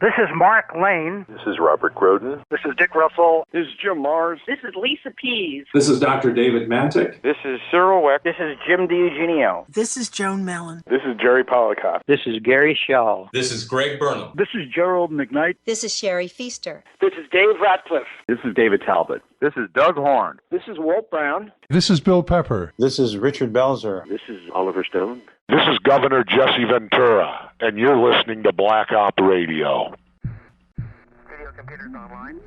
This is Mark Lane. This is Robert Groden. This is Dick Russell. This is Jim Mars. This is Lisa Pease. This is Dr. David Mantic. This is Cyril Weck. This is Jim DiEugenio. This is Joan Mellon. This is Jerry Pollicott. This is Gary Shaw. This is Greg Burnham. This is Gerald McKnight. This is Sherry Feaster. This is Dave Ratcliffe. This is David Talbot. This is Doug Horn. This is Walt Brown. This is Bill Pepper. This is Richard Belzer. This is Oliver Stone. This is Governor Jesse Ventura, and you're listening to Black Op Radio. Video computers online.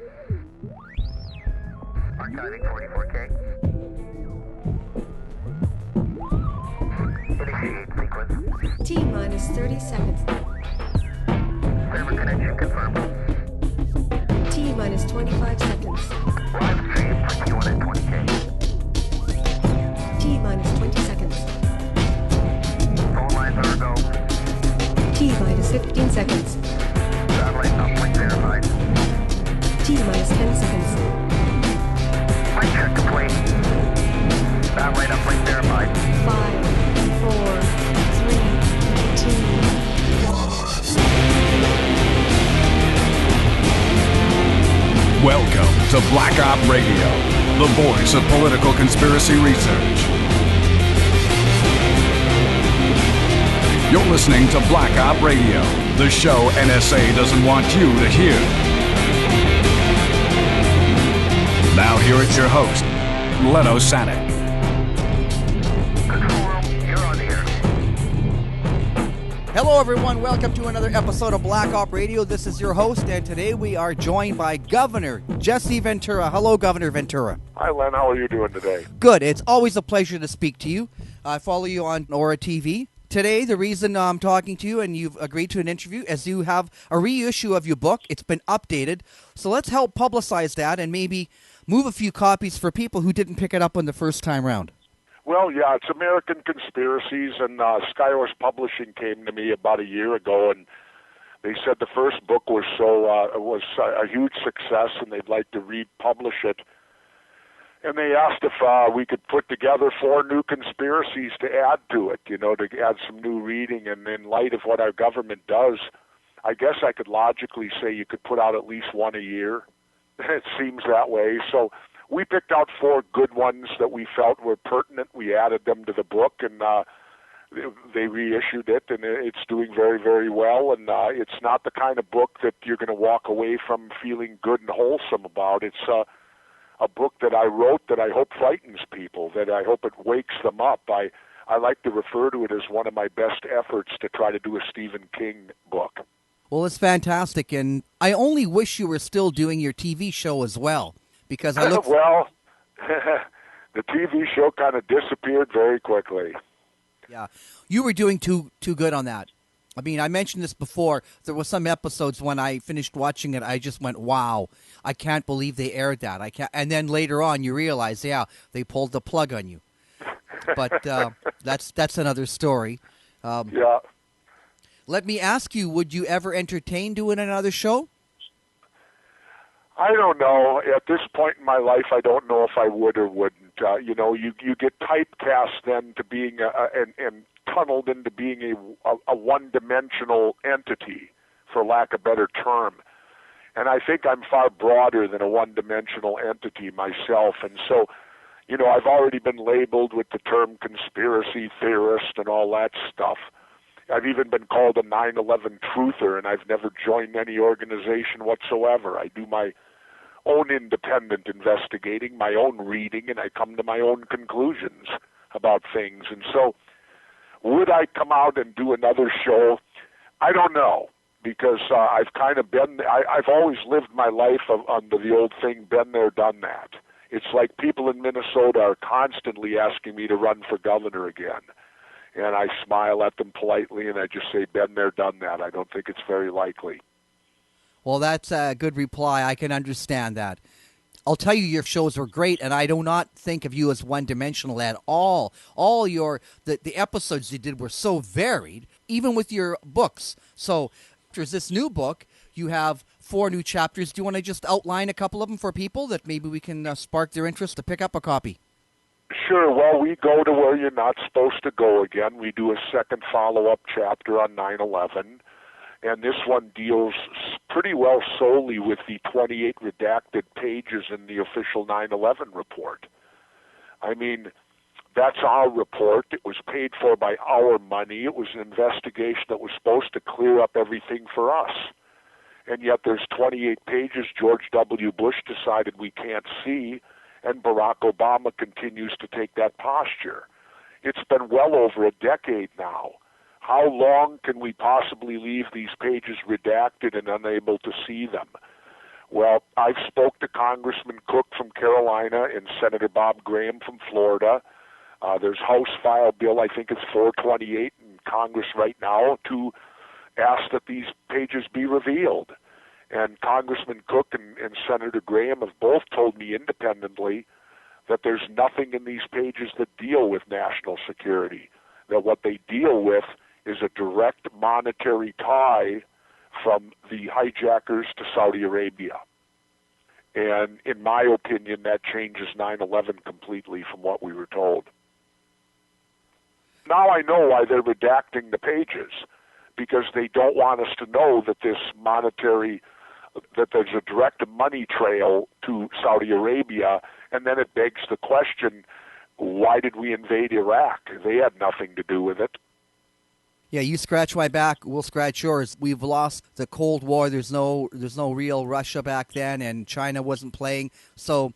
Archiving 44K. Initiate sequence. T-minus 30 seconds. Server connection confirmed. T-minus 25 seconds. Live stream 2120K. T-minus 20 seconds. Phone lines are go. T-minus 15 seconds. Satellite uplink verified. T-minus 10 seconds. Flight check complete. Satellite uplink verified. 5, 4, 3, 2, 1. Welcome to Black Op Radio, the voice of political conspiracy research. You're listening to Black Op Radio, the show NSA doesn't want you to hear. Now here is your host, Len Osanic. Hello everyone, welcome to another episode of Black Op Radio. This is your host, and today we are joined by Governor Jesse Ventura. Hello, Governor Ventura. Hi, Len. How are you doing today? Good. It's always a pleasure to speak to you. I follow you on Aura TV. Today, the reason I'm talking to you and you've agreed to an interview is you have a reissue of your book. It's been updated. So let's help publicize that and maybe move a few copies for people who didn't pick it up on the first time round. Well, yeah, it's American Conspiracies, and Skyhorse Publishing came to me about a year ago, and they said the first book was a huge success, and they'd like to republish it. And they asked if we could put together 4 new conspiracies to add to it, to add some new reading. And in light of what our government does, I guess I could logically say you could put out at least one a year. It seems that way. So we picked out 4 good ones that we felt were pertinent. We added them to the book, and they reissued it, and it's doing very, very well. And it's not the kind of book that you're going to walk away from feeling good and wholesome about. It's a book that I wrote that I hope frightens people, that I hope it wakes them up. I like to refer to it as one of my best efforts to try to do a Stephen King book. Well, it's fantastic, and I only wish you were still doing your TV show as well, because I look... Well, the TV show kind of disappeared very quickly. Yeah, you were doing too good on that. I mean, I mentioned this before. There were some episodes when I finished watching it, I just went, wow, I can't believe they aired that. I can't. And then later on, you realize, yeah, they pulled the plug on you. But that's another story. Yeah. Let me ask you, would you ever entertain doing another show? I don't know. At this point in my life, I don't know if I would or wouldn't. You get typecast then to being and tunneled into being a one-dimensional entity, for lack of a better term. And I think I'm far broader than a one-dimensional entity myself. And so, I've already been labeled with the term conspiracy theorist and all that stuff. I've even been called a 9/11 truther, and I've never joined any organization whatsoever. I do my own independent investigating, my own reading, and I come to my own conclusions about things. And so, would I come out and do another show? I don't know, because I've kind of been, I've always lived my life under the old thing, been there, done that. It's like people in Minnesota are constantly asking me to run for governor again. And I smile at them politely, and I just say, been there, done that. I don't think it's very likely. Well, that's a good reply. I can understand that. I'll tell you, your shows were great, and I do not think of you as one-dimensional at all. All the episodes you did were so varied, even with your books. So, there's this new book. You have 4 new chapters. Do you want to just outline a couple of them for people that maybe we can spark their interest to pick up a copy? Sure. Well, we go to where you're not supposed to go again. We do a second follow-up chapter on 9/11. And this one deals pretty well solely with the 28 redacted pages in the official 9/11 report. I mean, that's our report. It was paid for by our money. It was an investigation that was supposed to clear up everything for us. And yet there's 28 pages George W. Bush decided we can't see, and Barack Obama continues to take that posture. It's been well over a decade now. How long can we possibly leave these pages redacted and unable to see them? Well, I've spoke to Congressman Cook from Carolina and Senator Bob Graham from Florida. There's House File Bill, I think it's 428 in Congress right now, to ask that these pages be revealed. And Congressman Cook and Senator Graham have both told me independently that there's nothing in these pages that deal with national security, that what they deal with is a direct monetary tie from the hijackers to Saudi Arabia. And in my opinion, that changes 9/11 completely from what we were told. Now I know why they're redacting the pages, because they don't want us to know that this monetary, that there's a direct money trail to Saudi Arabia, and then it begs the question, why did we invade Iraq? They had nothing to do with it. Yeah, you scratch my back, we'll scratch yours. We've lost the Cold War. There's no real Russia back then, and China wasn't playing. So,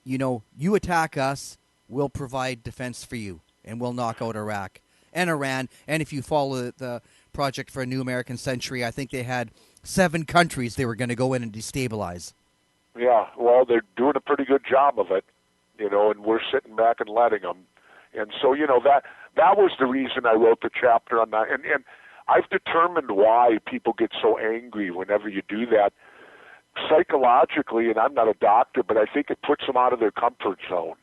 you attack us, we'll provide defense for you, and we'll knock out Iraq and Iran. And if you follow the Project for a New American Century, I think they had 7 countries they were going to go in and destabilize. Yeah, well, they're doing a pretty good job of it, and we're sitting back and letting them. And so, that was the reason I wrote the chapter on that. And I've determined why people get so angry whenever you do that. Psychologically, and I'm not a doctor, but I think it puts them out of their comfort zone.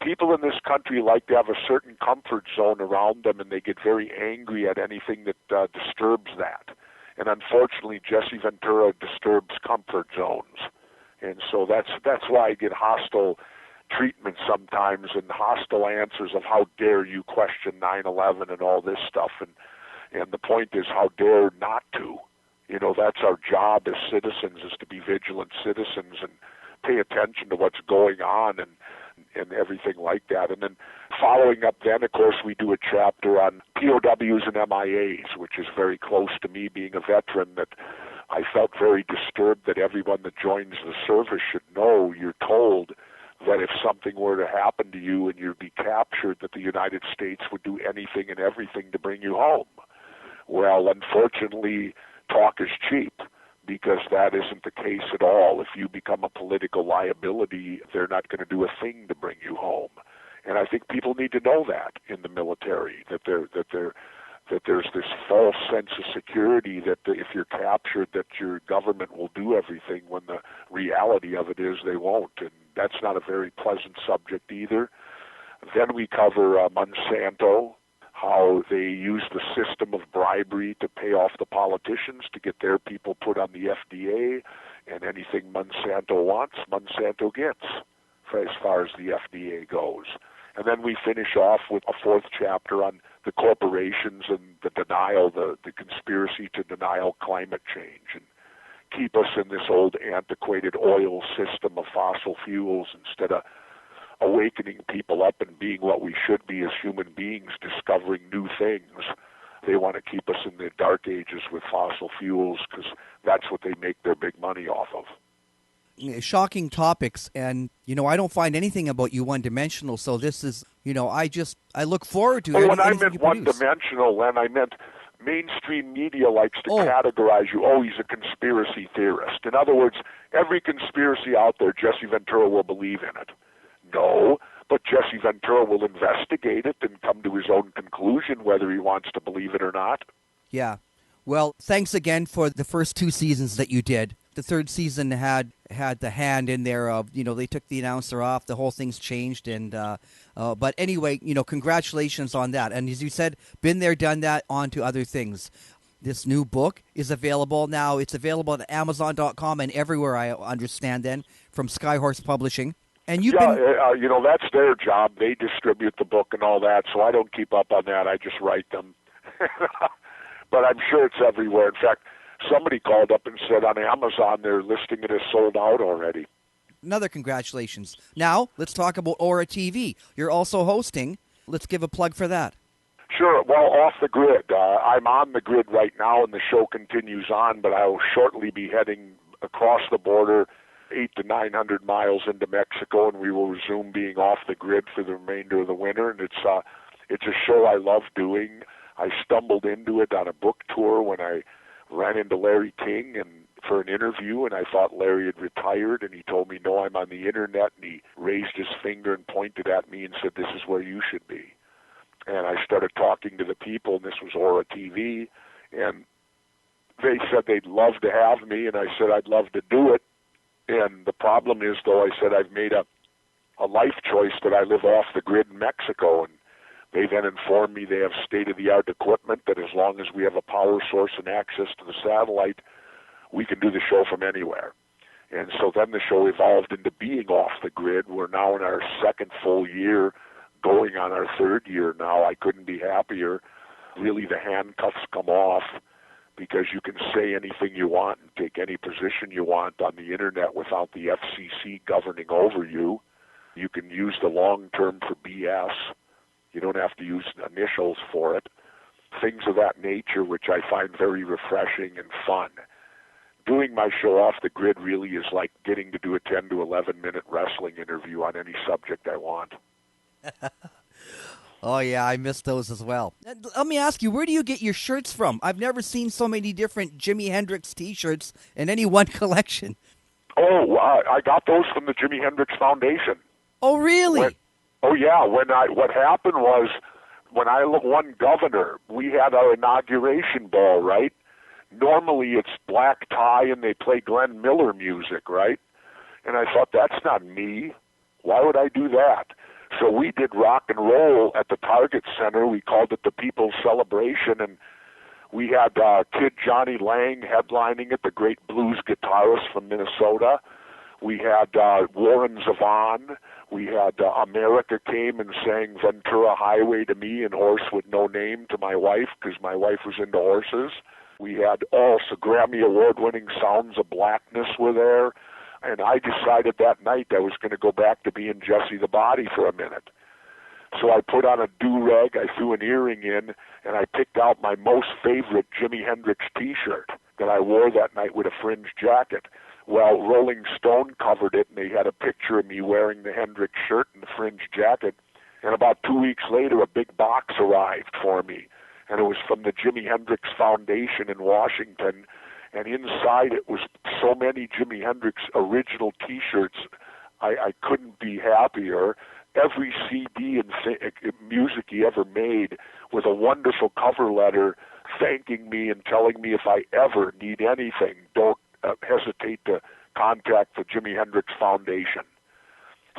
People in this country like to have a certain comfort zone around them, and they get very angry at anything that disturbs that. And unfortunately, Jesse Ventura disturbs comfort zones. And so that's why I get hostile treatment sometimes and hostile answers of how dare you question 9/11 and all this stuff. And the point is, how dare not to. That's our job as citizens, is to be vigilant citizens and pay attention to what's going on and everything like that. And then following up then, of course, we do a chapter on POWs and MIAs, which is very close to me being a veteran, that I felt very disturbed that everyone that joins the service should know. You're told that if something were to happen to you and you'd be captured, that the United States would do anything and everything to bring you home. Well, unfortunately, talk is cheap, because that isn't the case at all. If you become a political liability, they're not going to do a thing to bring you home. And I think people need to know that in the military, that there's this false sense of security that if you're captured, that your government will do everything, when the reality of it is they won't. And that's not a very pleasant subject either. Then we cover Monsanto, how they use the system of bribery to pay off the politicians to get their people put on the FDA, and anything Monsanto wants, Monsanto gets, as far as the FDA goes. And then we finish off with a 4th chapter on the corporations and the denial, the conspiracy to denial climate change, and keep us in this old antiquated oil system of fossil fuels instead of awakening people up and being what we should be as human beings, discovering new things. They want to keep us in the dark ages with fossil fuels, because that's what they make their big money off of. Shocking topics, and I don't find anything about you one-dimensional, so this is, I look forward to it. When I meant one-dimensional, Len, I meant mainstream media likes to categorize you, he's a conspiracy theorist. In other words, every conspiracy out there, Jesse Ventura will believe in it. No, but Jesse Ventura will investigate it and come to his own conclusion whether he wants to believe it or not. Yeah. Well, thanks again for the first 2 seasons that you did. The 3rd season had the hand in there of, they took the announcer off, the whole thing's changed, and but anyway, congratulations on that. And as you said, been there, done that, on to other things. This new book is available now. It's available at Amazon.com and everywhere, I understand, then, from Skyhorse Publishing. And you've been... that's their job. They distribute the book and all that, so I don't keep up on that. I just write them. But I'm sure it's everywhere. In fact, somebody called up and said on Amazon they're listing it as sold out already. Another congratulations. Now, let's talk about Aura TV. You're also hosting. Let's give a plug for that. Sure. Well, Off the Grid. I'm on the grid right now, and the show continues on, but I will shortly be heading across the border 800 to 900 miles into Mexico, and we will resume being off the grid for the remainder of the winter. And it's a show I love doing. I stumbled into it on a book tour when I ran into Larry King and for an interview, and I thought Larry had retired, and he told me, no, I'm on the internet, and he raised his finger and pointed at me and said, this is where you should be. And I started talking to the people, and this was Aura TV, and they said they'd love to have me, and I said I'd love to do it. And the problem is, though, I said I've made a life choice that I live off the grid in Mexico, and they then informed me they have state-of-the-art equipment that as long as we have a power source and access to the satellite, we can do the show from anywhere. And so then the show evolved into being off the grid. We're now in our second full year, going on our third year now. I couldn't be happier. Really, the handcuffs come off because you can say anything you want and take any position you want on the internet without the FCC governing over you. You can use the long term for BS. You don't have to use initials for it. Things of that nature, which I find very refreshing and fun. Doing my show off the grid really is like getting to do a 10 to 11 minute wrestling interview on any subject I want. Oh, yeah, I miss those as well. Let me ask you, where do you get your shirts from? I've never seen so many different Jimi Hendrix T-shirts in any one collection. Oh, I got those from the Jimi Hendrix Foundation. Oh, really? What happened was when I won governor, we had our inauguration ball, right? Normally it's black tie and they play Glenn Miller music, right? And I thought, that's not me. Why would I do that? So we did rock and roll at the Target Center. We called it the People's Celebration, and we had Kid Johnny Lang headlining it, the great blues guitarist from Minnesota. We had Warren Zevon. We had America came and sang Ventura Highway to me and Horse with No Name to my wife because my wife was into horses. We had also Grammy Award-winning Sounds of Blackness were there. And I decided that night I was going to go back to being Jesse the Body for a minute. So I put on a do-rag, I threw an earring in, and I picked out my most favorite Jimi Hendrix T-shirt that I wore that night with a fringe jacket. Well, Rolling Stone covered it, and they had a picture of me wearing the Hendrix shirt and the fringe jacket. And about 2 weeks later, a big box arrived for me, and it was from the Jimi Hendrix Foundation in Washington. And inside it was so many Jimi Hendrix original T-shirts, I couldn't be happier. Every CD and music he ever made with a wonderful cover letter thanking me and telling me if I ever need anything, don't hesitate to contact the Jimi Hendrix Foundation.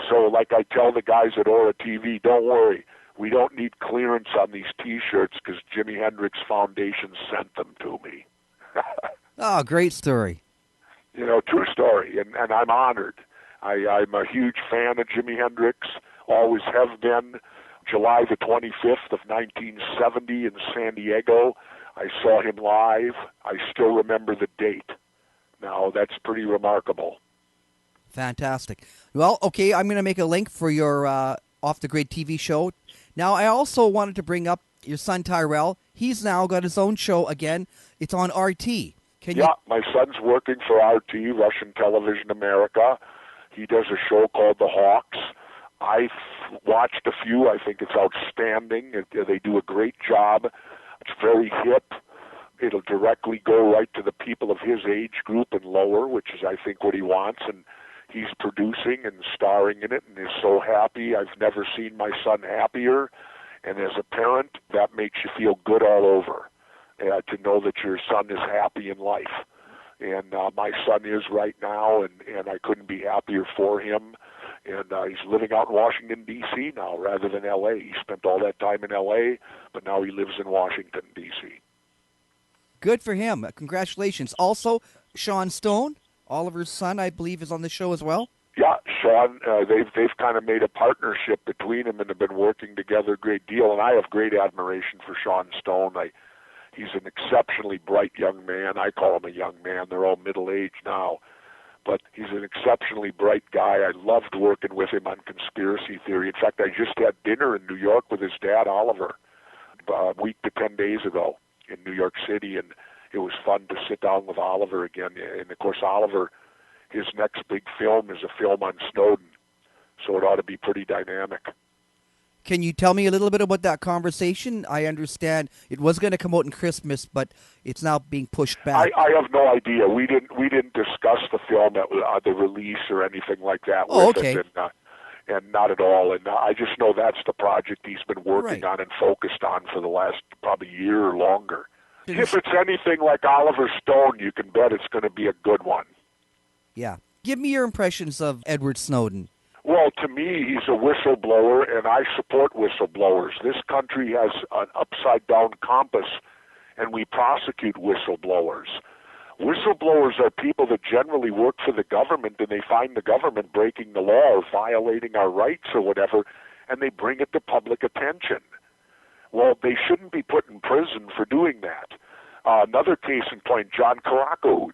So like I tell the guys at Aura TV, don't worry, we don't need clearance on these T-shirts because Jimi Hendrix Foundation sent them to me. Oh, great story. You know, true story, and I'm honored. I'm a huge fan of Jimi Hendrix, always have been. July the 25th of 1970 in San Diego, I saw him live. I still remember the date. Now, that's pretty remarkable. Fantastic. Well, okay, I'm going to make a link for your Off the Grid TV show. Now, I also wanted to bring up your son Tyrell. He's now got his own show again. It's on RT. My son's working for RT, Russian Television America. He does a show called The Hawks. I've watched a few. I think it's outstanding. They do a great job. It's very hip. It'll directly go right to the people of his age group and lower, which is, I think, what he wants. And he's producing and starring in it and is so happy. I've never seen my son happier. And as a parent, that makes you feel good all over. To know that your son is happy in life. And my son is right now, and I couldn't be happier for him. And he's living out in Washington, D.C. now rather than L.A. He spent all that time in L.A., but now he lives in Washington, D.C. Good for him. Congratulations. Also, Sean Stone, Oliver's son, I believe, is on the show as well. Yeah, Sean, they've kind of made a partnership between them and have been working together a great deal, and I have great admiration for Sean Stone. He's an exceptionally bright young man. I call him a young man. They're all middle-aged now. But he's an exceptionally bright guy. I loved working with him on conspiracy theory. In fact, I just had dinner in New York with his dad, Oliver, a week to 10 days ago in New York City, and it was fun to sit down with Oliver again. And, of course, Oliver, his next big film is a film on Snowden, so it ought to be pretty dynamic. Can you tell me a little bit about that conversation? I understand it was going to come out in Christmas, but it's now being pushed back. I have no idea. We didn't discuss the film at the release or anything like that. Oh, with okay. it, and not at all. And I just know that's the project he's been working Right. on and focused on for the last probably year or longer. If it's anything like Oliver Stone, you can bet it's going to be a good one. Yeah. Give me your impressions of Edward Snowden. Well, to me, he's a whistleblower, and I support whistleblowers. This country has an upside-down compass, and we prosecute whistleblowers. Whistleblowers are people that generally work for the government, and they find the government breaking the law or violating our rights or whatever, and they bring it to public attention. Well, they shouldn't be put in prison for doing that. Another case in point, John Karaku,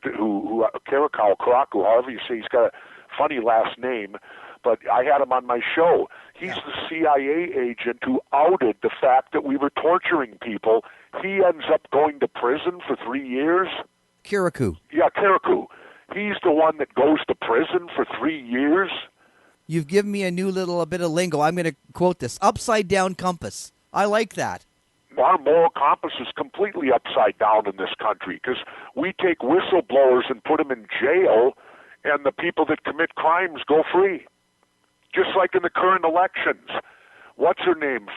Karaku, however you say, he's got a funny last name, but I had him on my show. He's the CIA agent who outed the fact that we were torturing people. He ends up going to prison for 3 years. Kirikou. Yeah, Karaku. He's the one that goes to prison for 3 years. You've given me a bit of lingo. I'm going to quote this. Upside down compass. I like that. Our moral compass is completely upside down in this country because we take whistleblowers and put them in jail, and the people that commit crimes go free. Just like in the current elections. What's her name?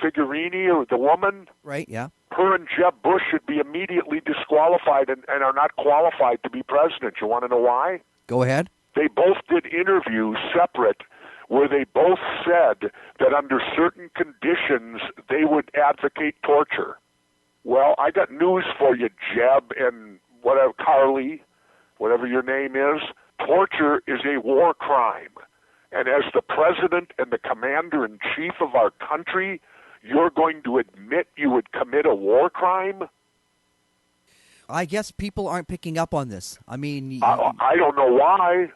Figuerini, or the woman? Right, yeah. Her and Jeb Bush should be immediately disqualified and are not qualified to be president. You want to know why? Go ahead. They both did interviews separate where they both said that under certain conditions they would advocate torture. Well, I got news for you, Jeb and whatever, Carly, whatever your name is. Torture is a war crime. And as the president and the commander-in-chief of our country, you're going to admit you would commit a war crime? I guess people aren't picking up on this. I mean, I don't know why.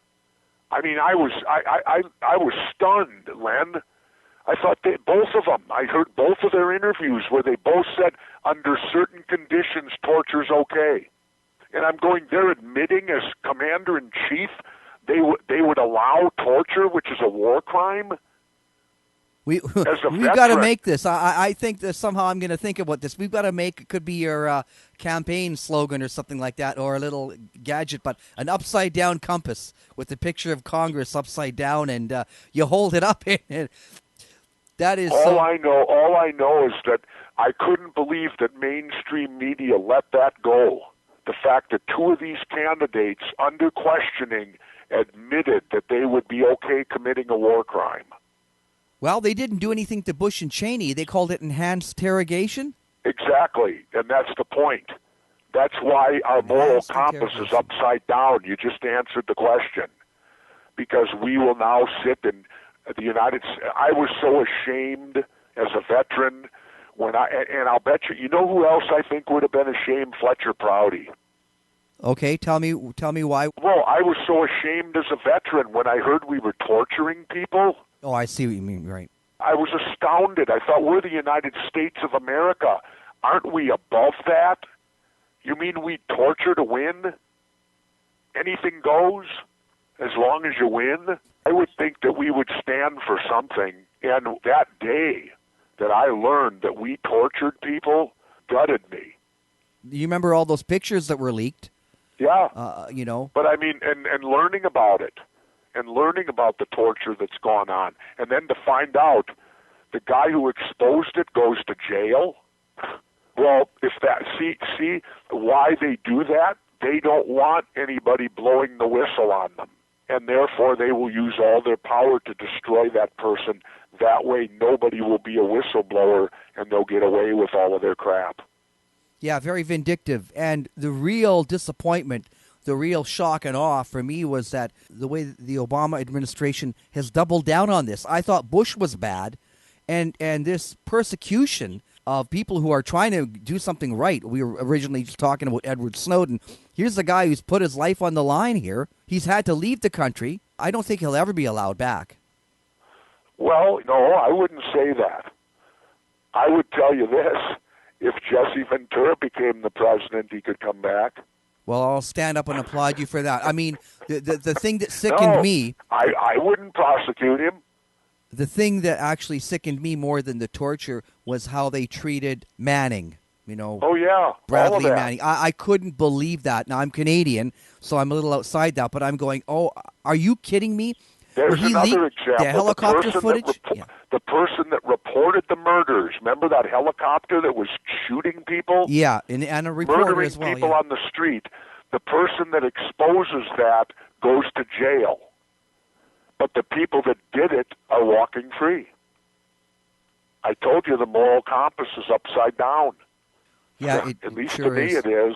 I mean, I was stunned, Len. I thought both of them. I heard both of their interviews where they both said under certain conditions torture's okay. And I'm going, they're admitting as commander-in-chief they would allow torture, which is a war crime? We've got to make this. I think that somehow I'm going to think about this. We've got to make, it could be your campaign slogan or something like that, or a little gadget, but an upside-down compass with the picture of Congress upside down, and you hold it up. And that is all I know is that I couldn't believe that mainstream media let that go. The fact that two of these candidates, under questioning, admitted that they would be okay committing a war crime. Well, they didn't do anything to Bush and Cheney. They called it enhanced interrogation. Exactly, and that's the point. That's why our moral compass is upside down. You just answered the question. Because we will now sit in the United States. I was so ashamed as a veteran and I'll bet you know who else I think would have been ashamed? Fletcher Prouty. Okay, tell me why. Well, I was so ashamed as a veteran when I heard we were torturing people. Oh, I see what you mean, right. I was astounded. I thought, we're the United States of America. Aren't we above that? You mean we torture to win? Anything goes as long as you win? I would think that we would stand for something. And that day that I learned that we tortured people gutted me. You remember all those pictures that were leaked? Yeah. But I mean, and learning about it, and learning about the torture that's gone on, and then to find out the guy who exposed it goes to jail. Well, if that see why they do that? They don't want anybody blowing the whistle on them, and therefore they will use all their power to destroy that person. That way, nobody will be a whistleblower, and they'll get away with all of their crap. Yeah, very vindictive. And the real disappointment, the real shock and awe for me was that the way the Obama administration has doubled down on this. I thought Bush was bad, and this persecution of people who are trying to do something right. We were originally just talking about Edward Snowden. Here's a guy who's put his life on the line here. He's had to leave the country. I don't think he'll ever be allowed back. Well, no, I wouldn't say that. I would tell you this. If Jesse Ventura became the president, he could come back. Well, I'll stand up and applaud you for that. I mean, the thing that sickened me... I wouldn't prosecute him. The thing that actually sickened me more than the torture was how they treated Manning. Oh, yeah. Bradley all of that. Manning. I couldn't believe that. Now, I'm Canadian, so I'm a little outside that, but I'm going, oh, are you kidding me? There's another example. The helicopter footage? The person that reported the murders. Remember that helicopter that was shooting people? Yeah, and a reporter murdering as well. people on the street. The person that exposes that goes to jail. But the people that did it are walking free. I told you the moral compass is upside down. Yeah, at least sure to me is. it is.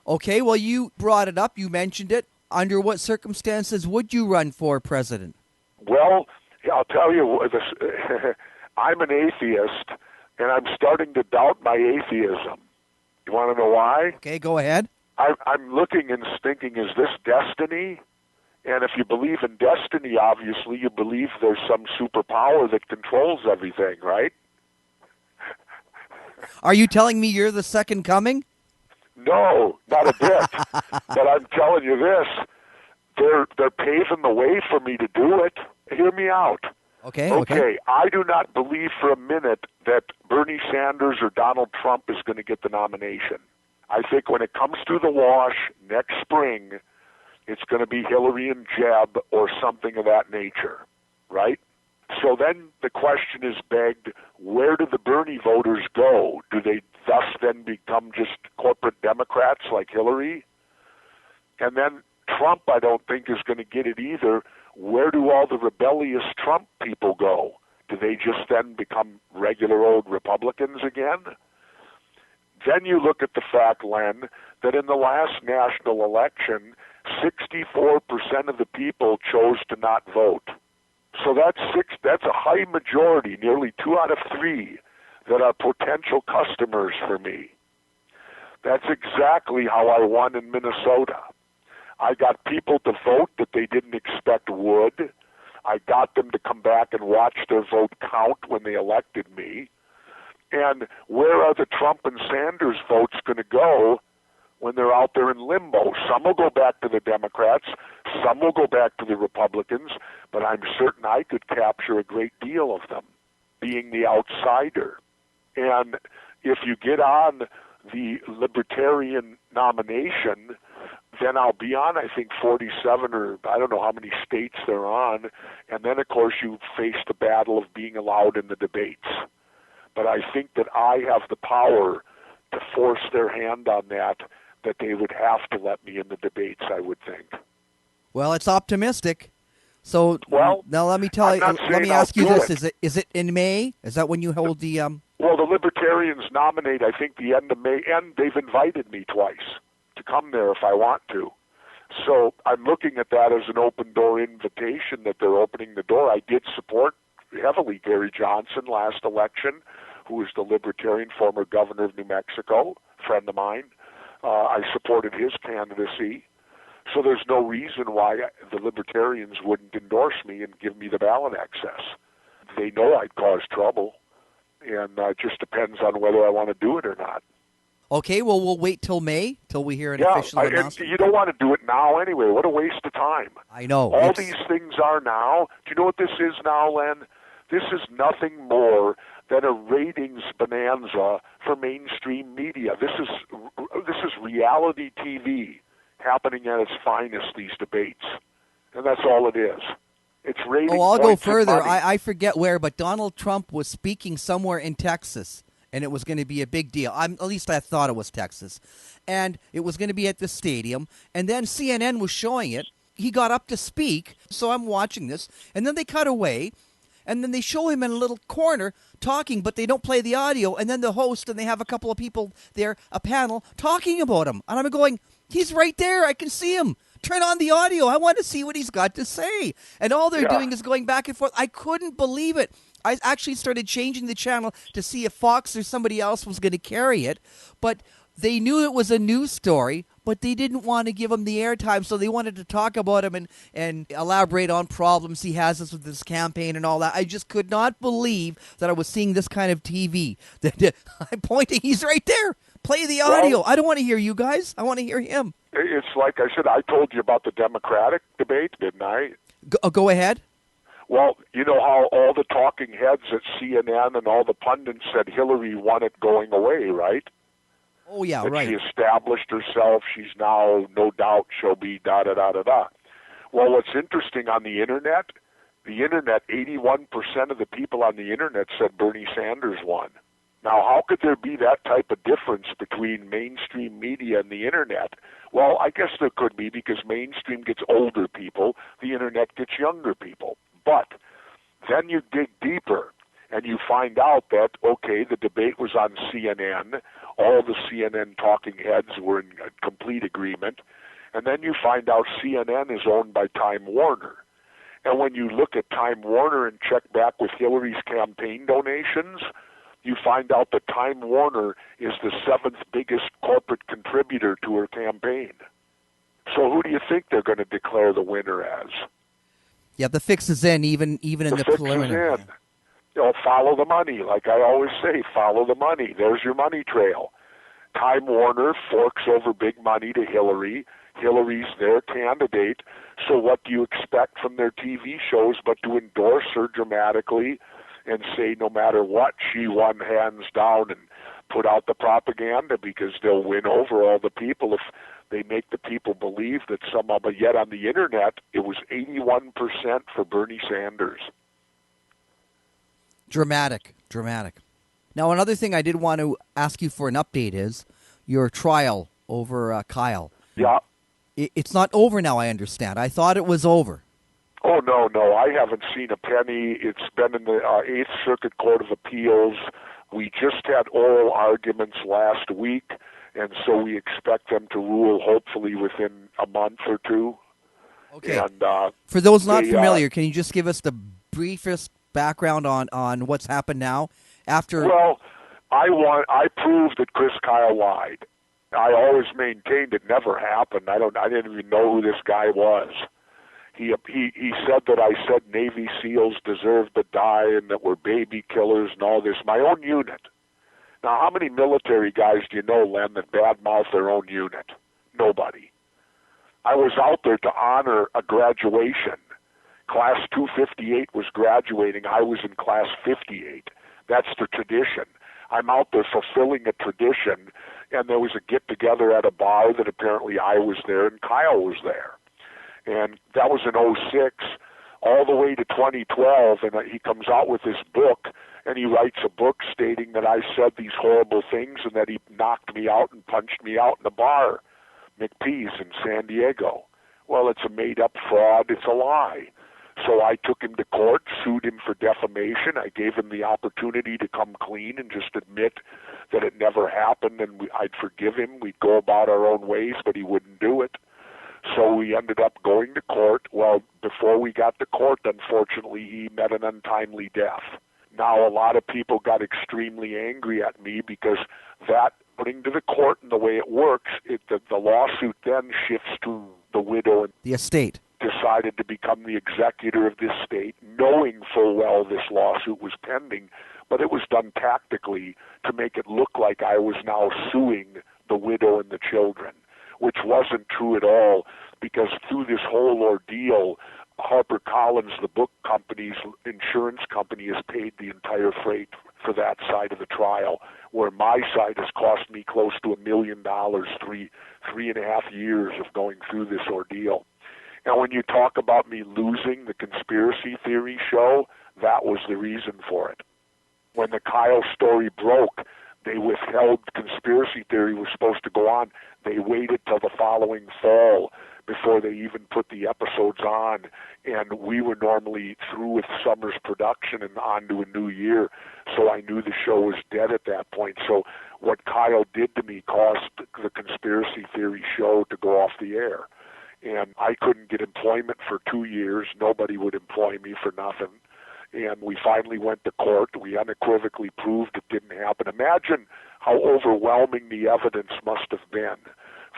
Okay, well, you brought it up. You mentioned it. Under what circumstances would you run for president? Well, I'll tell you, I'm an atheist, and I'm starting to doubt my atheism. You want to know why? Okay, go ahead. I'm looking and thinking, is this destiny? And if you believe in destiny, obviously, you believe there's some superpower that controls everything, right? Are you telling me you're the second coming? No, not a bit. But I'm telling you this, they're paving the way for me to do it. Hear me out. Okay. I do not believe for a minute that Bernie Sanders or Donald Trump is going to get the nomination. I think when it comes to the wash next spring, it's going to be Hillary and Jeb or something of that nature, right? So then the question is begged, where do the Bernie voters go? Do they thus then become just corporate Democrats like Hillary? And then Trump, I don't think, is going to get it either. Where do all the rebellious Trump people go? Do they just then become regular old Republicans again? Then you look at the fact, Len, that in the last national election, 64% of the people chose to not vote. So that's a high majority, nearly 2 out of 3, that are potential customers for me. That's exactly how I won in Minnesota. I got people to vote that they didn't expect would. I got them to come back and watch their vote count when they elected me. And where are the Trump and Sanders votes going to go when they're out there in limbo? Some will go back to the Democrats, some will go back to the Republicans, but I'm certain I could capture a great deal of them, being the outsider. And if you get on the Libertarian nomination, then I'll be on, I think, 47 or I don't know how many states they're on, and then, of course, you face the battle of being allowed in the debates. But I think that I have the power to force their hand on that they would have to let me in the debates, I would think. Well, it's optimistic. So well, now let me ask you this: is it in May? Is that when you hold the? Well, the Libertarians nominate, I think, the end of May, and they've invited me twice to come there if I want to. So I'm looking at that as an open door invitation that they're opening the door. I did support heavily Gary Johnson last election, who was the Libertarian former governor of New Mexico, friend of mine. I supported his candidacy. So there's no reason why the Libertarians wouldn't endorse me and give me the ballot access. They know I'd cause trouble, and it just depends on whether I want to do it or not. Okay, well, we'll wait till May, till we hear an official announcement. You don't want to do it now anyway. What a waste of time. I know. All these things are now. Do you know what this is now, Len? This is nothing more than a ratings bonanza for mainstream media. This is reality TV happening at its finest, these debates. And that's all it is. It's ratings. Oh, I'll go further. Money. I forget where, but Donald Trump was speaking somewhere in Texas, and it was going to be a big deal. At least I thought it was Texas. And it was going to be at the stadium, and then CNN was showing it. He got up to speak, so I'm watching this, and then they cut away, and then they show him in a little corner talking, but they don't play the audio, and then the host, and they have a couple of people there, a panel, talking about him. And I'm going, he's right there. I can see him. Turn on the audio. I want to see what he's got to say. And all they're doing is going back and forth. I couldn't believe it. I actually started changing the channel to see if Fox or somebody else was going to carry it, but they knew it was a news story, but they didn't want to give him the airtime, so they wanted to talk about him and elaborate on problems he has with this campaign and all that. I just could not believe that I was seeing this kind of TV. I'm pointing, he's right there. Play the audio. Well, I don't want to hear you guys. I want to hear him. It's like I said, I told you about the Democratic debate, didn't I? Go ahead. Well, you know how all the talking heads at CNN and all the pundits said Hillary won it going away, right? Oh, yeah, that right. She established herself. She's now, no doubt, she'll be da-da-da-da-da. Well, what's interesting on the Internet, 81% of the people on the Internet said Bernie Sanders won. Now, how could there be that type of difference between mainstream media and the Internet? Well, I guess there could be, because mainstream gets older people, the Internet gets younger people. But then you dig deeper, and you find out that, okay, the debate was on CNN. All the CNN talking heads were in complete agreement. And then you find out CNN is owned by Time Warner. And when you look at Time Warner and check back with Hillary's campaign donations, you find out that Time Warner is the 7th biggest corporate contributor to her campaign. So who do you think they're going to declare the winner as? Yeah, the fix is in, even in the preliminary. Fix is in. You know, follow the money. Like I always say, follow the money. There's your money trail. Time Warner forks over big money to Hillary. Hillary's their candidate. So what do you expect from their TV shows but to endorse her dramatically and say no matter what, she won hands down, and put out the propaganda, because they'll win over all the people if they make the people believe that somehow. But yet on the Internet, it was 81% for Bernie Sanders. Dramatic. Now, another thing I did want to ask you for an update is your trial over Kyle. Yeah. It's not over now, I understand. I thought it was over. Oh, no, I haven't seen a penny. It's been in the 8th Circuit Court of Appeals. We just had oral arguments last week, and so we expect them to rule hopefully within a month or two. Okay. And, for those not familiar, can you just give us the briefest background on what's happened now? Well, I proved that Chris Kyle lied. I always maintained it never happened. I didn't even know who this guy was. He said that I said Navy SEALs deserved to die and that we're baby killers and all this. My own unit. Now, how many military guys do you know, Len, that badmouth their own unit? Nobody. I was out there to honor a graduation. Class 258 was graduating. I was in Class 58. That's the tradition. I'm out there fulfilling a tradition, and there was a get-together at a bar that apparently I was there and Kyle was there. And that was in 06, all the way to 2012, and he comes out with this book, and he writes a book stating that I said these horrible things and that he knocked me out and punched me out in the bar, McPee's in San Diego. Well, it's a made-up fraud. It's a lie. So I took him to court, sued him for defamation. I gave him the opportunity to come clean and just admit that it never happened, and I'd forgive him. We'd go about our own ways, but he wouldn't do it. So we ended up going to court. Well, before we got to court, unfortunately, he met an untimely death. Now, a lot of people got extremely angry at me because that, putting to the court and the way it works, the lawsuit then shifts to the widow and the estate. Decided to become the executor of this state, knowing full well this lawsuit was pending, but it was done tactically to make it look like I was now suing the widow and the children, which wasn't true at all, because through this whole ordeal, HarperCollins, the book company's insurance company, has paid the entire freight for that side of the trial, where my side has cost me close to $1 million, 3.5 years of going through this ordeal. Now, when you talk about me losing the conspiracy theory show, that was the reason for it. When the Kyle story broke, they withheld. Conspiracy theory was supposed to go on. They waited till the following fall before they even put the episodes on, and we were normally through with summer's production and on to a new year, so I knew the show was dead at that point. So what Kyle did to me caused the conspiracy theory show to go off the air. And I couldn't get employment for 2 years. Nobody would employ me for nothing. and we finally went to court. We unequivocally proved it didn't happen. Imagine how overwhelming the evidence must have been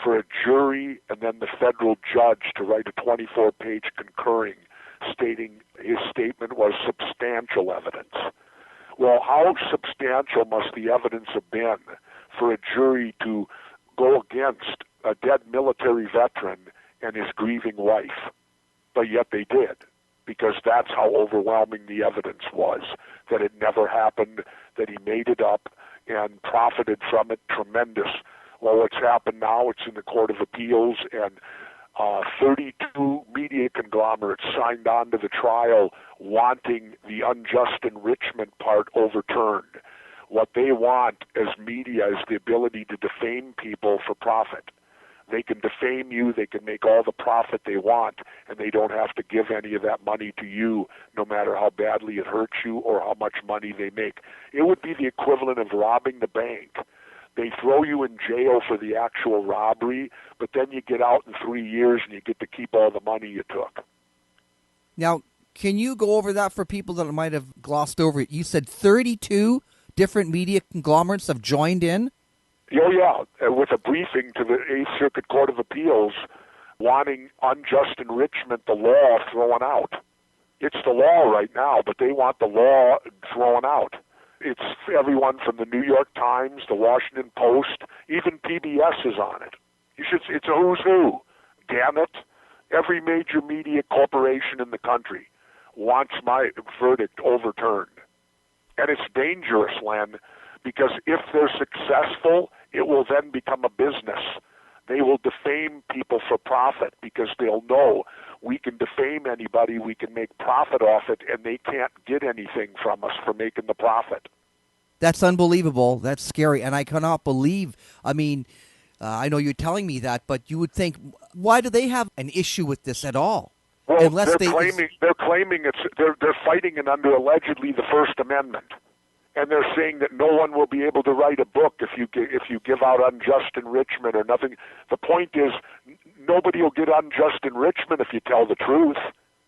for a jury and then the federal judge to write a 24-page concurring stating his statement was substantial evidence. Well, how substantial must the evidence have been for a jury to go against a dead military veteran and his grieving wife? But yet they did, because that's how overwhelming the evidence was, that it never happened, that he made it up and profited from it tremendous. Well, what's happened now, it's in the Court of Appeals, and 32 media conglomerates signed on to the trial wanting the unjust enrichment part overturned. What they want as media is the ability to defame people for profit. They can defame you, they can make all the profit they want, and they don't have to give any of that money to you, no matter how badly it hurts you or how much money they make. It would be the equivalent of robbing the bank. They throw you in jail for the actual robbery, but then you get out in 3 years and you get to keep all the money you took. Now, can you go over that for people that might have glossed over it? You said 32 different media conglomerates have joined in? Oh, yeah, with a briefing to the Eighth Circuit Court of Appeals wanting unjust enrichment, the law, thrown out. It's the law right now, but they want the law thrown out. It's everyone from the New York Times, the Washington Post, even PBS is on it. It's a who's who. Damn it. Every major media corporation in the country wants my verdict overturned. And it's dangerous, Len, because if they're successful, it will then become a business. They will defame people for profit because they'll know we can defame anybody, we can make profit off it, and they can't get anything from us for making the profit. That's unbelievable. That's scary. And I cannot believe, I know you're telling me that, but you would think, why do they have an issue with this at all? Well, Unless they're claiming they're fighting it under allegedly the First Amendment. And they're saying that no one will be able to write a book if you give out unjust enrichment or nothing. The point is, nobody will get unjust enrichment if you tell the truth.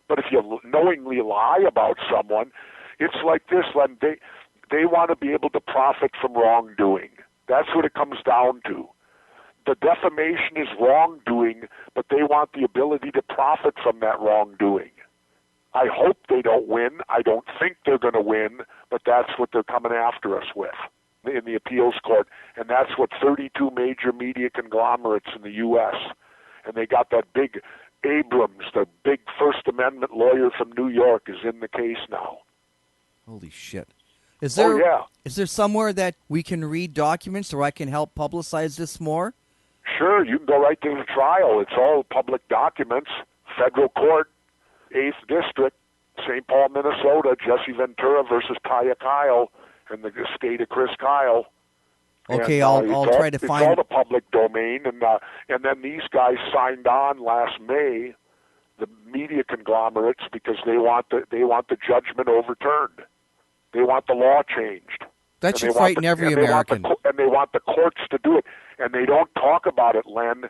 But if you knowingly lie about someone, it's like this, Len. They want to be able to profit from wrongdoing. That's what it comes down to. The defamation is wrongdoing, but they want the ability to profit from that wrongdoing. I hope they don't win. I don't think they're going to win, but that's what they're coming after us with in the appeals court. And that's what 32 major media conglomerates in the U.S. And they got that big Abrams, the big First Amendment lawyer from New York, is in the case now. Holy shit. Is there, yeah. Is there somewhere that we can read documents or I can help publicize this more? Sure, you can go right to the trial. It's all public documents. Federal court, 8th District, St. Paul, Minnesota, Jesse Ventura versus Kaya Kyle in the state of Chris Kyle. Okay, and, I'll try to find... It's all the public domain, and then these guys signed on last May, the media conglomerates, because they want the judgment overturned. They want the law changed. That should frighten every American. And they want the courts to do it. And they don't talk about it, Len.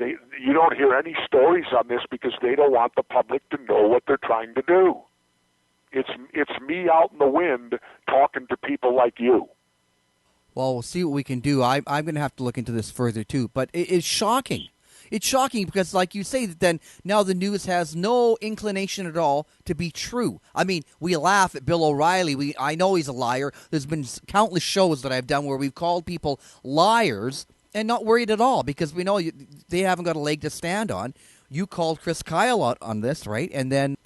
You don't hear any stories on this because they don't want the public to know what they're trying to do. It's me out in the wind talking to people like you. Well, we'll see what we can do. I'm going to have to look into this further, too. But it's shocking. It's shocking because, like you say, then now the news has no inclination at all to be true. I mean, we laugh at Bill O'Reilly. I know he's a liar. There's been countless shows that I've done where we've called people liars and not worried at all because we know they haven't got a leg to stand on. You called Chris Kyle out on this, right? And then,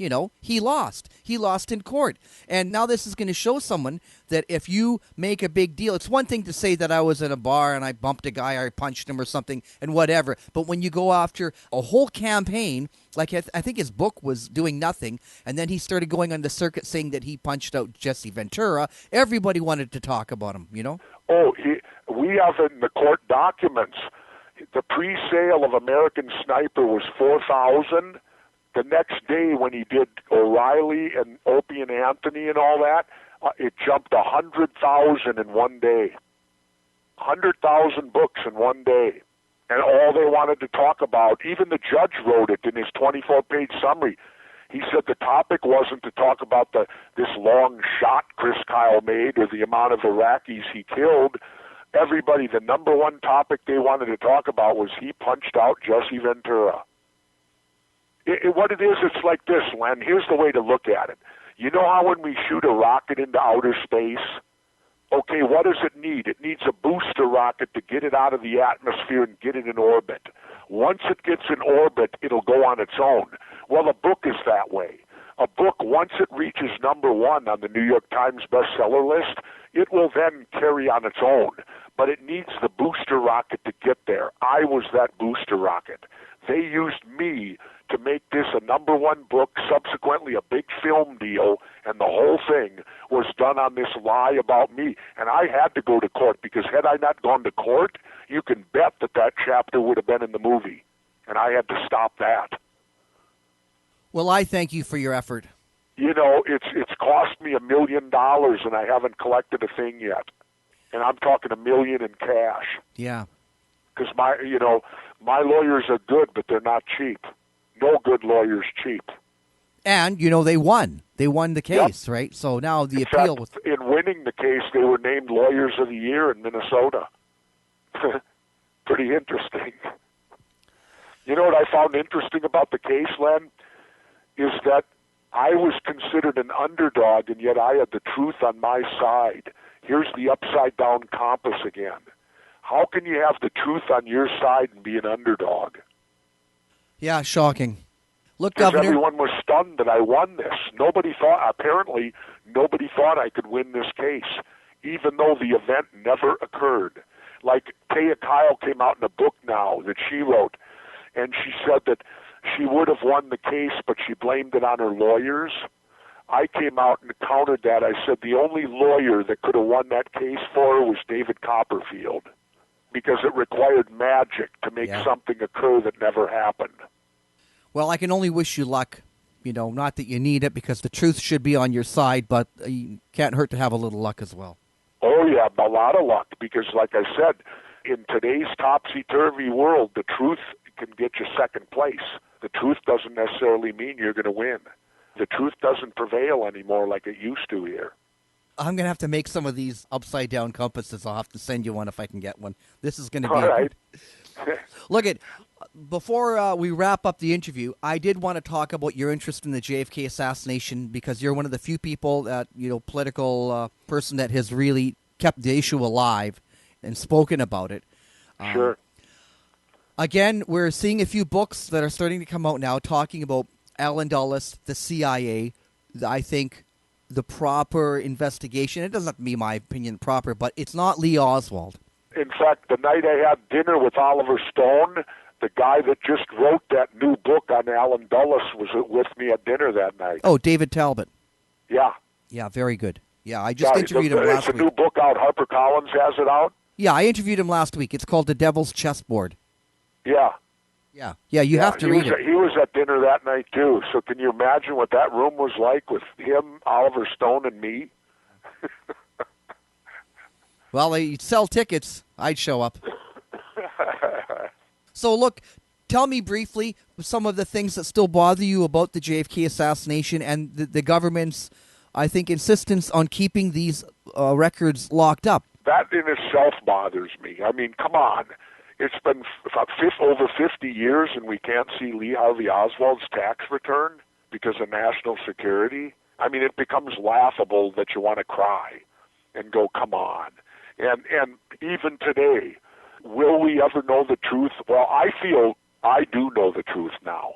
he lost. He lost in court. And now this is going to show someone that if you make a big deal, it's one thing to say that I was in a bar and I bumped a guy or I punched him or something and whatever. But when you go after a whole campaign, like I think his book was doing nothing, and then he started going on the circuit saying that he punched out Jesse Ventura, everybody wanted to talk about him, Oh, we have in the court documents, the pre-sale of American Sniper was $4,000. The next day when he did O'Reilly and Opie and Anthony and all that, it jumped 100,000 in one day. 100,000 books in one day. And all they wanted to talk about, even the judge wrote it in his 24-page summary. He said the topic wasn't to talk about this long shot Chris Kyle made or the amount of Iraqis he killed. Everybody, the number one topic they wanted to talk about was he punched out Jesse Ventura. What it is, it's like this, Len. Here's the way to look at it. You know how when we shoot a rocket into outer space, okay, what does it need? It needs a booster rocket to get it out of the atmosphere and get it in orbit. Once it gets in orbit, it'll go on its own. Well, a book is that way. A book, once it reaches number one on the New York Times bestseller list, it will then carry on its own. But it needs the booster rocket to get there. I was that booster rocket. They used me to make this a number one book, subsequently a big film deal, and the whole thing was done on this lie about me. And I had to go to court, because had I not gone to court, you can bet that chapter would have been in the movie. And I had to stop that. Well, I thank you for your effort. You know, it's cost me $1 million, and I haven't collected a thing yet. And I'm talking $1 million in cash. Yeah. Because my lawyers are good, but they're not cheap. No good lawyer's cheap. And, they won. They won the case, Yep. right? So now the In appeal fact, in winning the case, they were named Lawyers of the Year in Minnesota. Pretty interesting. You know what I found interesting about the case, Len? Is that I was considered an underdog, and yet I had the truth on my side. Here's the upside-down compass again. How can you have the truth on your side and be an underdog? Yeah, shocking. Look, Because Governor. everyone was stunned that I won this. Apparently, nobody thought I could win this case, even though the event never occurred. Like, Taya Kyle came out in a book now that she wrote, and she said that she would have won the case, but she blamed it on her lawyers. I came out and countered that. I said the only lawyer that could have won that case for her was David Copperfield, because it required magic to make something occur that never happened. Well, I can only wish you luck. Not that you need it, because the truth should be on your side, but you can't hurt to have a little luck as well. Oh, yeah, a lot of luck, because like I said, in today's topsy-turvy world, the truth can get you second place. The truth doesn't necessarily mean you're going to win. The truth doesn't prevail anymore like it used to here. I'm going to have to make some of these upside-down compasses. I'll have to send you one if I can get one. This is going to be all right. Look, before we wrap up the interview, I did want to talk about your interest in the JFK assassination, because you're one of the few people that, political person that has really kept the issue alive and spoken about it. Sure. Again, we're seeing a few books that are starting to come out now talking about Allen Dulles, the CIA. I think the proper investigation, it doesn't have to be my opinion proper, but it's not Lee Oswald. In fact, the night I had dinner with Oliver Stone, the guy that just wrote that new book on Allen Dulles was with me at dinner that night. Oh, David Talbot. Yeah. Yeah, very good. Yeah, I just interviewed him last week. week. It's a new book out. HarperCollins has it out. Yeah, I interviewed him last week. It's called The Devil's Chessboard. Yeah. Yeah, you have to read it. He was at dinner that night, too. So can you imagine what that room was like with him, Oliver Stone, and me? Well, they sell tickets. I'd show up. So, look, tell me briefly some of the things that still bother you about the JFK assassination and the government's, I think, insistence on keeping these records locked up. That in itself bothers me. I mean, come on. It's been over 50 years and we can't see Lee Harvey Oswald's tax return because of national security. I mean, it becomes laughable that you want to cry and go, come on. And even today, will we ever know the truth? Well, I feel I do know the truth now.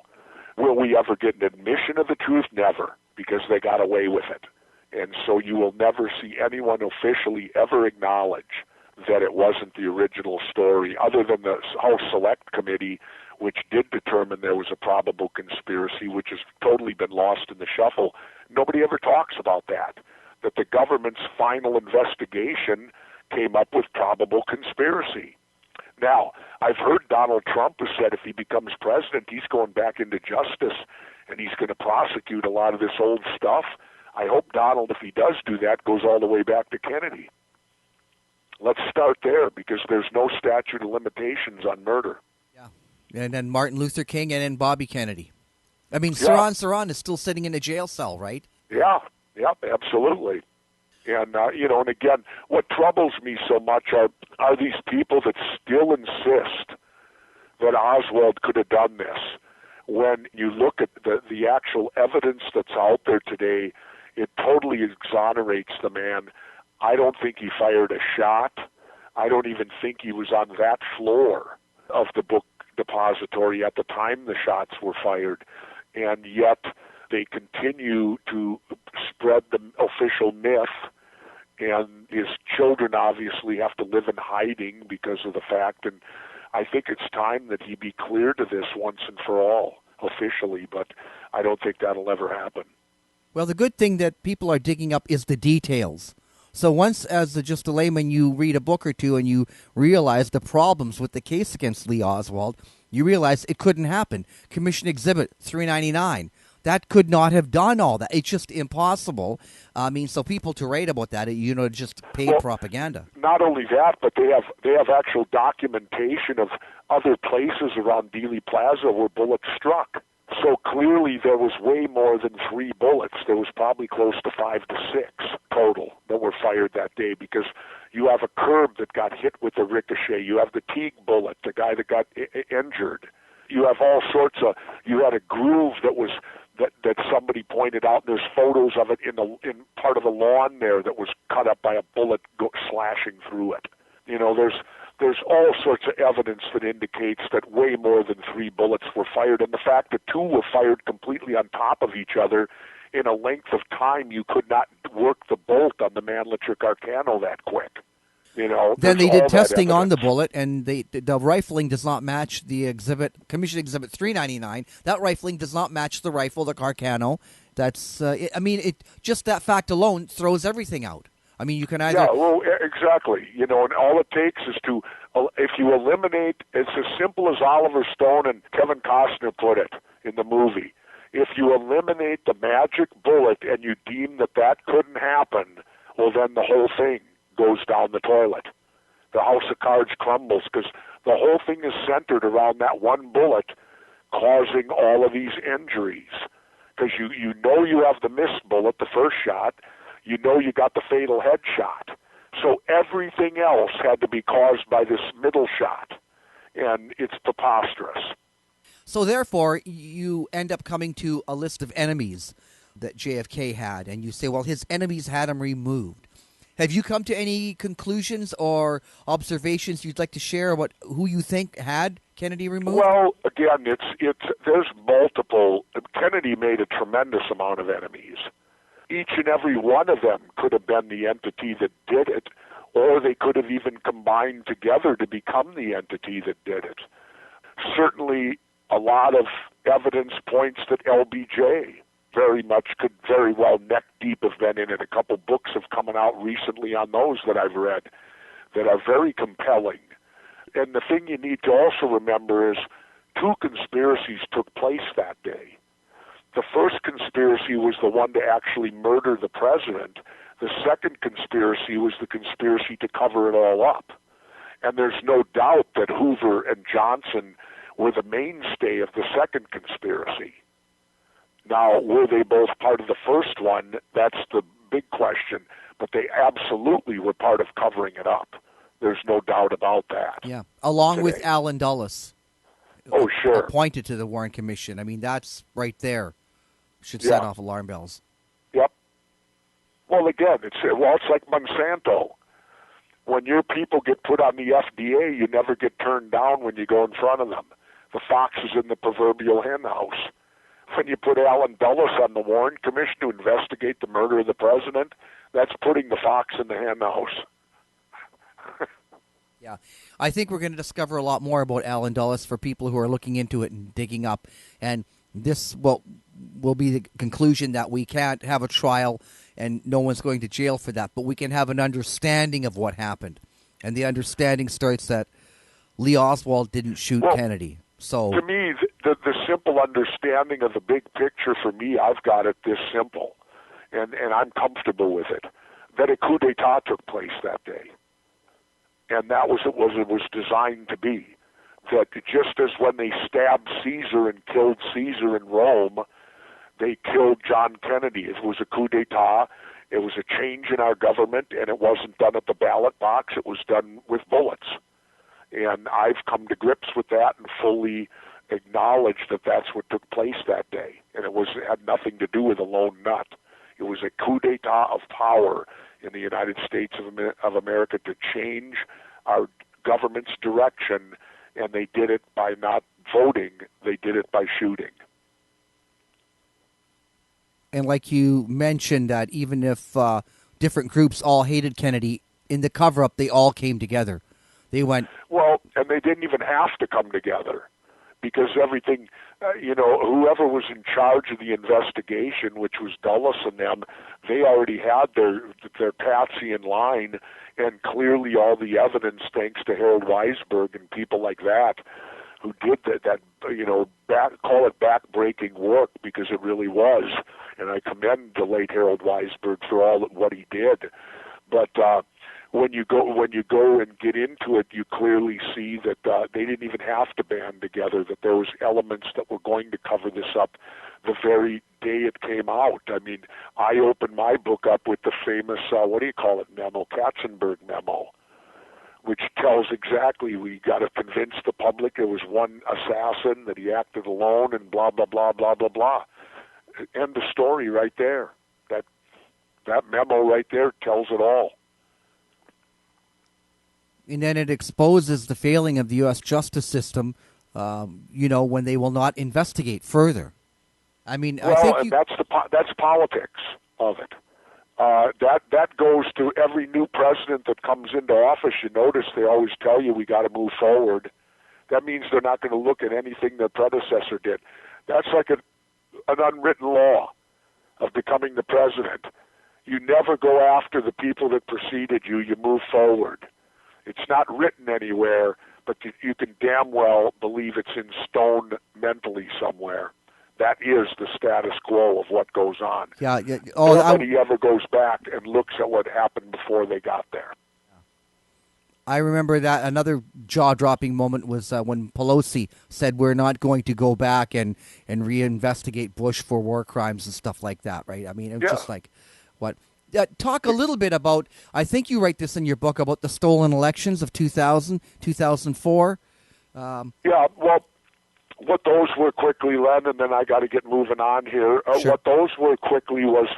Will we ever get an admission of the truth? Never, because they got away with it. And so you will never see anyone officially ever acknowledge that it wasn't the original story, other than the House Select Committee, which did determine there was a probable conspiracy, which has totally been lost in the shuffle. Nobody ever talks about that the government's final investigation came up with probable conspiracy. Now, I've heard Donald Trump has said if he becomes president, he's going back into justice and he's going to prosecute a lot of this old stuff. I hope Donald, if he does do that, goes all the way back to Kennedy. Let's start there, because there's no statute of limitations on murder. Yeah. And then Martin Luther King and then Bobby Kennedy. I mean, Saran is still sitting in a jail cell, right? Yeah, absolutely. And, and again, what troubles me so much are these people that still insist that Oswald could have done this. When you look at the actual evidence that's out there today, it totally exonerates the man. I don't think he fired a shot. I don't even think he was on that floor of the book depository at the time the shots were fired. And yet they continue to spread the official myth, and his children obviously have to live in hiding because of the fact. And I think it's time that he be clear to this once and for all, officially, but I don't think that'll ever happen. Well, the good thing that people are digging up is the details. So once, as just a layman, you read a book or two and you realize the problems with the case against Lee Oswald, you realize it couldn't happen. Commission Exhibit 399, that could not have done all that. It's just impossible. I mean, so people to write about that, just paid propaganda. Not only that, but they have actual documentation of other places around Dealey Plaza where bullets struck. So clearly there was way more than 3 bullets. There was probably close to 5 to 6 total that were fired that day, because you have a curb that got hit with a ricochet. You have the Teague bullet, the guy that got injured. You have all sorts of, you had a groove that somebody pointed out, and there's photos of it in part of the lawn there that was cut up by a bullet slashing through it. There's all sorts of evidence that indicates that way more than 3 bullets were fired, and the fact that 2 were fired completely on top of each other in a length of time you could not work the bolt on the Mannlicher Carcano that quick. Then they did testing on the bullet, and the rifling does not match the Commission Exhibit 399. That rifling does not match the rifle, the Carcano. That's, just that fact alone throws everything out. I mean, you can either... Yeah, well, exactly. And all it takes is if you eliminate, it's as simple as Oliver Stone and Kevin Costner put it in the movie. If you eliminate the magic bullet and you deem that couldn't happen, well, then the whole thing goes down the toilet. The house of cards crumbles, because the whole thing is centered around that one bullet causing all of these injuries. Because you have the missed bullet, the first shot, you got the fatal headshot. So everything else had to be caused by this middle shot, and it's preposterous. So therefore, you end up coming to a list of enemies that JFK had, and you say, well, his enemies had him removed. Have you come to any conclusions or observations you'd like to share about who you think had Kennedy removed? Well, again, there's multiple. Kennedy made a tremendous amount of enemies. Each and every one of them could have been the entity that did it, or they could have even combined together to become the entity that did it. Certainly, a lot of evidence points that LBJ could very well neck deep have been in it. A couple books have come out recently on those that I've read that are very compelling. And the thing you need to also remember is 2 conspiracies took place that day. The first conspiracy was the one to actually murder the president. The second conspiracy was the conspiracy to cover it all up. And there's no doubt that Hoover and Johnson were the mainstay of the second conspiracy. Now, were they both part of the first one? That's the big question. But they absolutely were part of covering it up. There's no doubt about that. Yeah, along with Allen Dulles. Oh, sure. Appointed to the Warren Commission. I mean, that's right there. Should set off alarm bells. Yep. Well, again, it's like Monsanto. When your people get put on the FDA, you never get turned down when you go in front of them. The fox is in the proverbial henhouse. When you put Allen Dulles on the Warren Commission to investigate the murder of the president, that's putting the fox in the henhouse. Yeah, I think we're going to discover a lot more about Allen Dulles for people who are looking into it and digging up. And this will be the conclusion that we can't have a trial and no one's going to jail for that, but we can have an understanding of what happened. And the understanding starts that Lee Oswald didn't shoot Kennedy. So to me, the simple understanding of the big picture for me, I've got it this simple, and I'm comfortable with it, that a coup d'etat took place that day. And that was what it was designed to be. that just as when they stabbed Caesar and killed Caesar in Rome, they killed John Kennedy. It was a coup d'etat. It was a change in our government, and it wasn't done at the ballot box. It was done with bullets. And I've come to grips with that and fully acknowledge that that's what took place that day. And it had nothing to do with a lone nut. It was a coup d'etat of power in the United States of America to change our government's direction, and they did it by not voting. They did it by shooting. And like you mentioned, that even if different groups all hated Kennedy, in the cover-up, they all came together. They went... Well, and they didn't even have to come together because everything, whoever was in charge of the investigation, which was Dulles and them, they already had their patsy in line, and clearly all the evidence, thanks to Harold Weisberg and people like that, who did that call it back-breaking work, because it really was. And I commend the late Harold Weisberg for what he did. But when you go and get into it, you clearly see that they didn't even have to band together, that there was elements that were going to cover this up the very day it came out. I mean, I opened my book up with the famous, memo, Katzenberg memo, which tells exactly we got to convince the public it was one assassin, that he acted alone, and blah, blah, blah, blah, blah, blah. End of story right there. That memo right there tells it all. And then it exposes the failing of the U.S. justice system, when they will not investigate further. I mean, well, I think and that's politics of it. That goes to every new president that comes into office. You notice they always tell you we got to move forward. That means they're not going to look at anything their predecessor did. That's like an unwritten law of becoming the president. You never go after the people that preceded you. You move forward. It's not written anywhere, but you can damn well believe it's in stone mentally somewhere. That is the status quo of what goes on. Yeah. Nobody ever goes back and looks at what happened before they got there. I remember that another jaw-dropping moment was when Pelosi said we're not going to go back and reinvestigate Bush for war crimes and stuff like that, right? I mean, it was just like, what? Talk a little bit about, I think you write this in your book, about the stolen elections of 2000, 2004. Well, what those were quickly, Len, and then I got to get moving on here. Sure. What those were quickly was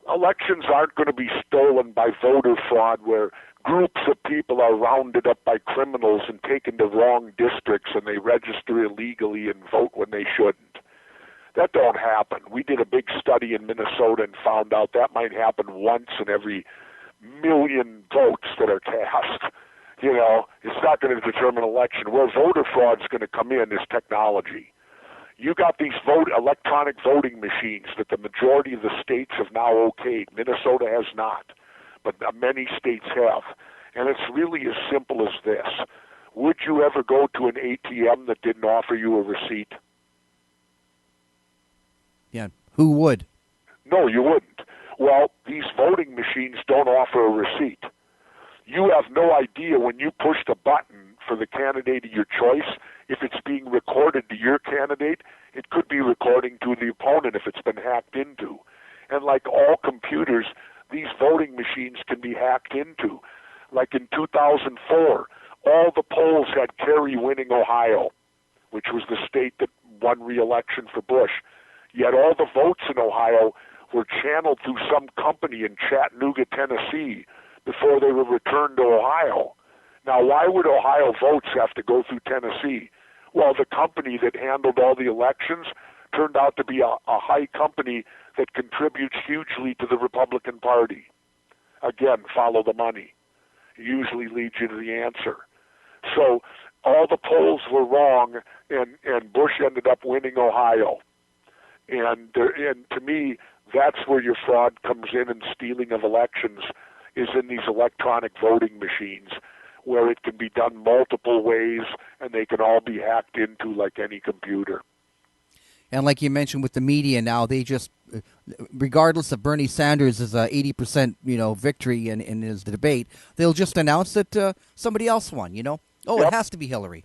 elections aren't going to be stolen by voter fraud, where groups of people are rounded up by criminals and taken to wrong districts and they register illegally and vote when they shouldn't. That don't happen. We did a big study in Minnesota and found out that might happen once in every million votes that are cast. It's not going to determine election. Where voter fraud is going to come in is technology. You got these electronic voting machines that the majority of the states have now okayed. Minnesota has not, but many states have. And it's really as simple as this. Would you ever go to an ATM that didn't offer you a receipt? Yeah, who would? No, you wouldn't. Well, these voting machines don't offer a receipt. You have no idea when you push the button for the candidate of your choice, if it's being recorded to your candidate, it could be recording to the opponent if it's been hacked into. And like all computers, these voting machines can be hacked into. Like in 2004, all the polls had Kerry winning Ohio, which was the state that won re-election for Bush. Yet all the votes in Ohio were channeled through some company in Chattanooga, Tennessee, before they were returned to Ohio. Now, why would Ohio votes have to go through Tennessee? Well, the company that handled all the elections turned out to be a high company that contributes hugely to the Republican Party. Again, follow the money. It usually leads you to the answer. So all the polls were wrong, and Bush ended up winning Ohio. And to me, that's where your fraud comes in, and stealing of elections is in these electronic voting machines, where it can be done multiple ways, and they can all be hacked into like any computer. And like you mentioned with the media now, they just, regardless of Bernie Sanders' 80% victory in his debate, they'll just announce that somebody else won. Oh, Yep. It has to be Hillary.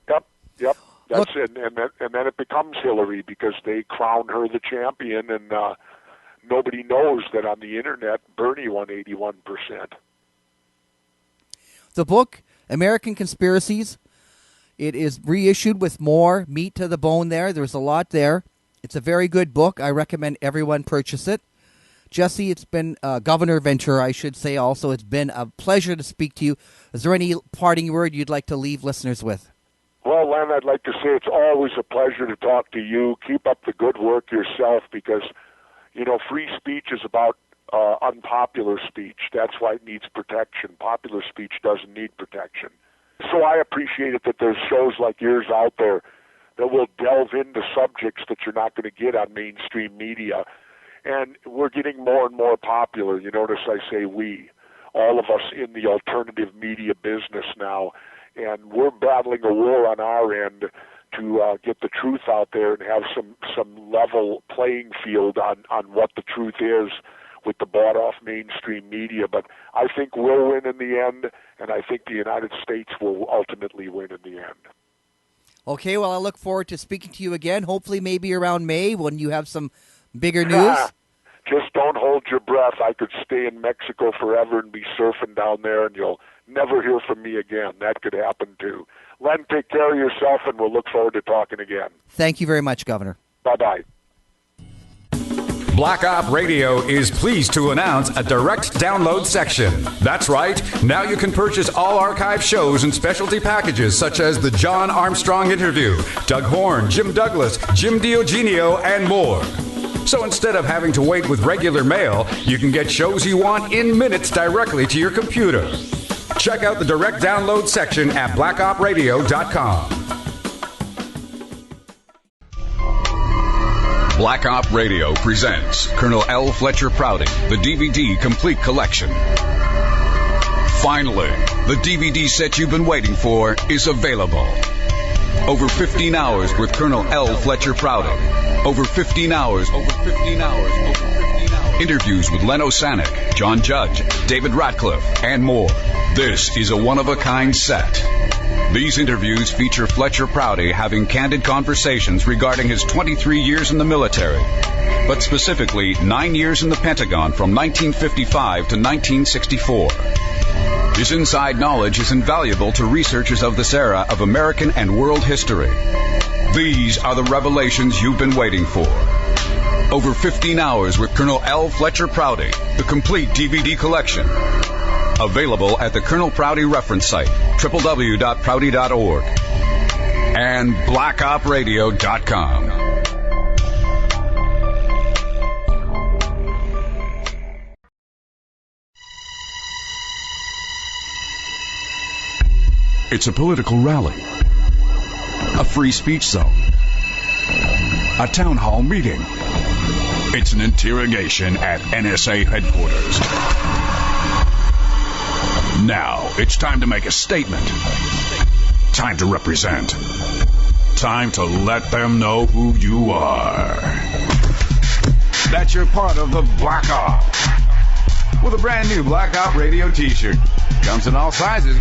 Yep. Yep. That's it. And then it becomes Hillary because they crown her the champion, and nobody knows that on the internet, Bernie won 81%. The book, American Conspiracies, it is reissued with more meat to the bone there. There's a lot there. It's a very good book. I recommend everyone purchase it. Jesse, it's been Governor Ventura, I should say also. It's been a pleasure to speak to you. Is there any parting word you'd like to leave listeners with? Well, Len, I'd like to say it's always a pleasure to talk to you. Keep up the good work yourself because, free speech is about unpopular speech. That's why it needs protection. Popular speech doesn't need protection. So I appreciate it that there's shows like yours out there that will delve into subjects that you're not going to get on mainstream media. And we're getting more and more popular. You notice I say we, all of us in the alternative media business now. And we're battling a war on our end to get the truth out there and have some level playing field on what the truth is with the bought-off mainstream media. But I think we'll win in the end, and I think the United States will ultimately win in the end. Okay, well, I look forward to speaking to you again, hopefully maybe around May when you have some bigger news. Just don't hold your breath. I could stay in Mexico forever and be surfing down there, and you'll never hear from me again. That could happen too. Len, take care of yourself, and we'll look forward to talking again. Thank you very much, Governor. Bye-bye. Black Op Radio is pleased to announce a direct download section. That's right. Now you can purchase all archive shows and specialty packages such as the John Armstrong interview, Doug Horn, Jim Douglas, Jim Diogenio, and more. So instead of having to wait with regular mail, you can get shows you want in minutes directly to your computer. Check out the direct download section at blackopradio.com. Black Op Radio presents Colonel L. Fletcher Prouty, the DVD Complete Collection. Finally, the DVD set you've been waiting for is available. Over 15 hours with Colonel L. Fletcher Prouty. Over 15 hours. Interviews with Len Osanic, John Judge, David Ratcliffe, and more. This is a one-of-a-kind set. These interviews feature Fletcher Prouty having candid conversations regarding his 23 years in the military, but specifically 9 years in the Pentagon from 1955 to 1964. His inside knowledge is invaluable to researchers of this era of American and world history. These are the revelations you've been waiting for. Over 15 hours with Colonel L. Fletcher Prouty, the complete DVD collection. Available at the Colonel Prouty reference site, www.prouty.org, and blackopradio.com. It's a political rally, a free speech zone, a town hall meeting. It's an interrogation at NSA headquarters. Now, it's time to make a statement. Time to represent. Time to let them know who you are. That you're part of the Black Op. With a brand new Black Op Radio t-shirt. Comes in all sizes.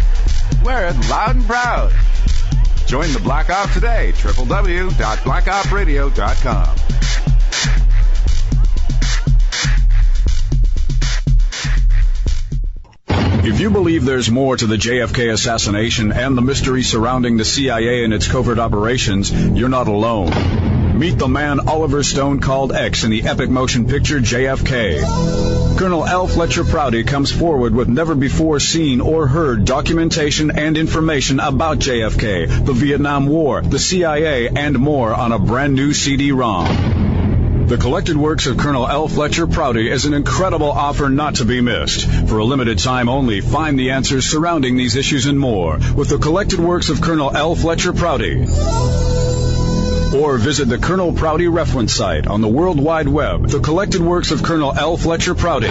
Wear it loud and proud. Join the Black Op today. www.blackopradio.com. If you believe there's more to the JFK assassination and the mystery surrounding the CIA and its covert operations, you're not alone. Meet the man Oliver Stone called X in the epic motion picture JFK. Colonel L. Fletcher Prouty comes forward with never-before-seen or heard documentation and information about JFK, the Vietnam War, the CIA, and more on a brand-new CD-ROM. The collected works of Colonel L. Fletcher Prouty is an incredible offer not to be missed. For a limited time only, find the answers surrounding these issues and more with the collected works of Colonel L. Fletcher Prouty. Or visit the Colonel Prouty reference site on the World Wide Web, the collected works of Colonel L. Fletcher Prouty.